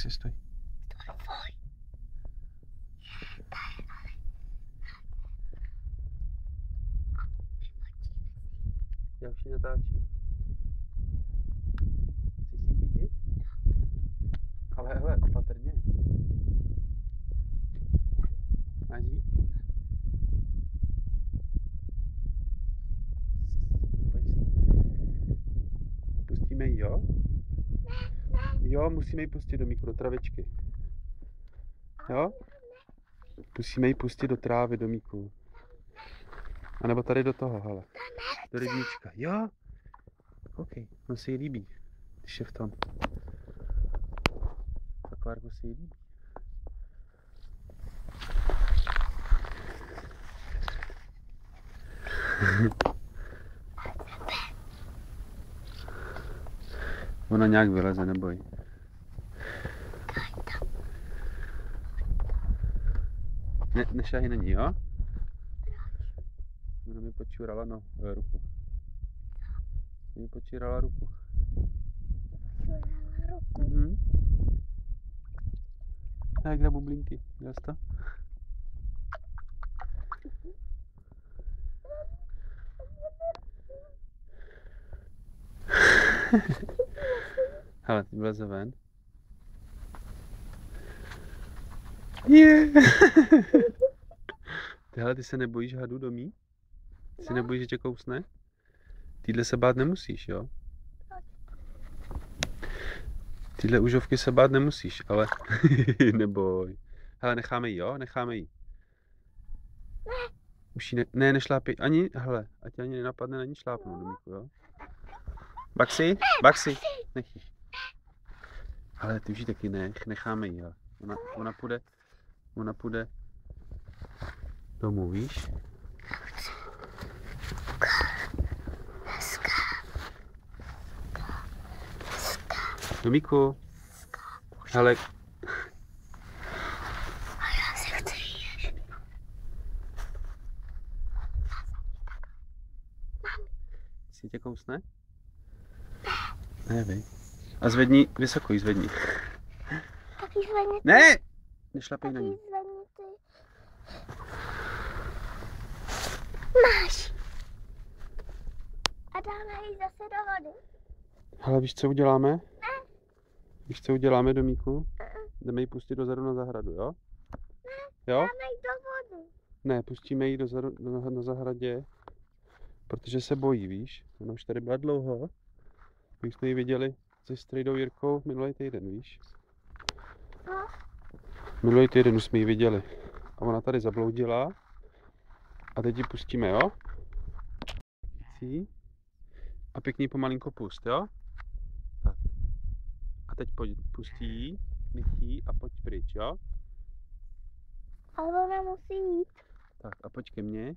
si stoj. Já už ji natáčím. Chceš ji chytit? Ale hele, opatrně. Máš jí? Pustíme ji, jo? Jo, musíme ji pustit do mikrotravičky. Jo? Musíme ji pustit do trávy, do míku. A nebo tady do toho, hele. Do rybníčka. Jo? OK, on se jí líbí, když je v tom. V akvárku se jí líbí. Ona nějak vyleze, neboj. Ne, nešahy na ní, jo? Ona mi počurala ruku. Mi počírala ruku. Mhm. A jak za bublinky, dělal jsi to? Hele, ty vleze ven. Yeah. Tyhle, ty se nebojíš hadů domí? Ty se nebojíš, že tě kousne? Týhle se bát nemusíš, jo? Tyhle užovky se bát nemusíš, ale neboj. Hele, necháme jí, jo? Necháme jí. Už jí ne, nešlápej. Ani, hele, ať ani nenapadne na ní šlápnout, Domíku, jo? Baxi, Baxi, nech jí. Ale ty už jí taky necháme jí, hele. Ona půjde domů, víš? Domíku, hele. Já se chci jíst. Si tě kousne? Ne, vy. A zvedni, vysoko jí zvedni. Taky zvedni ty. Ne! Nešlapej na ní. Taky zvedni ty. Máš. A dáme ji zase do vody. Hele, víš, co uděláme? Víš, co uděláme, Domíku? Jdeme ji pustit dozadu na zahradu, jo? Jo? Dáme ji do vody. Ne, pustíme ji dozadu na zahradě, protože se bojí, víš? Ona už tady byla dlouho. My jsme ji viděli se strejdou Jirkou minulý týden, víš? No. Minulý týden už jsme ji viděli. A ona tady zabloudila. A teď ji pustíme, jo? A pěkně pomalinko pust, jo? Tak. A teď pustí ji, nech a pojď pryč, jo? Ale ona musí jít. Tak a pojď ke mně.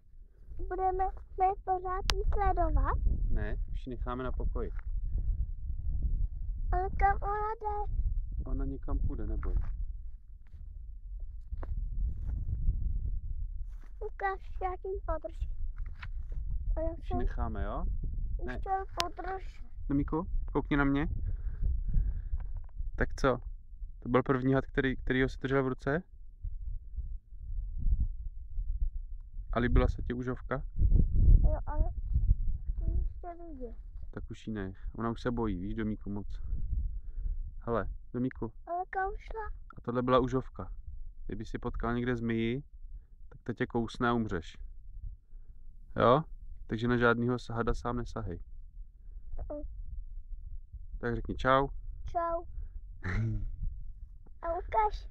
Budeme pořád jí sledovat. Ne, už ji necháme na pokoji. Ale kam ona jde? Ona někam půjde, neboj. Ukáž, jak jí podrž. Už ji necháme, jo? Už chtěl podrž. Domíku, koukni na mě. Tak co? To byl první had, kterýho si držel v ruce? A líbila se ti užovka? Jo, ale chci ještě vidět. Tak už ji nech. Ona už se bojí, víš, Domíku, moc. Hele, Domíku. Ale kam šla? A tohle byla užovka. Kdyby si potkal někde zmiji, tak to tě kousne a umřeš. Jo? Takže na žádnýho hada sám nesahej. Tak řekni čau. Čau. A ukáž.